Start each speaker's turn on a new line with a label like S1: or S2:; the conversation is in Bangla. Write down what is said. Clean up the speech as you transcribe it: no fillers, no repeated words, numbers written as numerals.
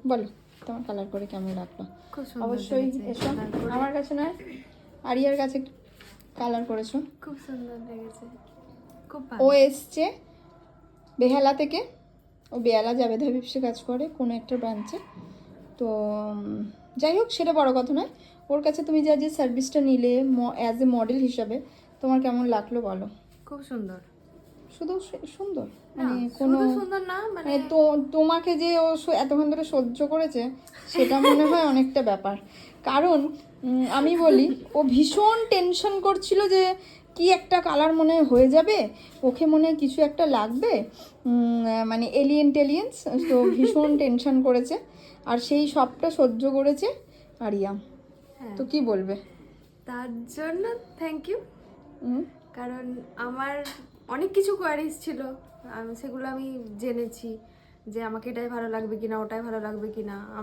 S1: বলো তোমার কালার করে কেমন লাগলো?
S2: খুব সুন্দর
S1: অবশ্যই
S2: লেগেছে
S1: এসো,
S2: colour করে।
S1: আমার কাছে নয় আরিয়ার কাছে কালার করেছো।
S2: খুব সুন্দর লেগেছে, খুব
S1: ও
S2: ভালো।
S1: এসছে বেহালা থেকে, ও বেহালা জাবেদ হাবিবসে কাজ করে কোনো একটা ব্রাঞ্চে। তো যাই হোক সেটা বড় কথা নয়। ওর কাছে তুমি যা যে সার্ভিসটা নিলে অ্যাজ এ মডেল হিসাবে তোমার কেমন লাগলো বলো?
S2: খুব সুন্দর।
S1: শুধু সুন্দর
S2: না
S1: মানে কোনো
S2: শুধু সুন্দর না, মানে
S1: মানে তো তোমাকে যে ও এতক্ষণ ধরে সহ্য করেছে সেটা মনে হয় অনেকটা ব্যাপার। কারণ আমি বলি ও ভীষণ টেনশন করছিল যে কি একটা কালার মনে হয় হয়ে যাবে, ওকে মনে হয় কিছু একটা লাগবে, মানে এলিয়েন টেলিয়েন্স, তো ভীষণ টেনশন করেছে আর সেই সবটা সহ্য করেছে আরিয়া।
S2: হ্যাঁ,
S1: তো কি বলবে?
S2: তার জন্য থ্যাংক ইউ।
S1: হুম,
S2: কারণ আমার অনেক কিছু কোয়ারিজ ছিল, সেগুলো আমি জেনেছি যে আমাকে এটাই ভালো লাগবে কিনা, ওটাই ভালো লাগবে কিনা।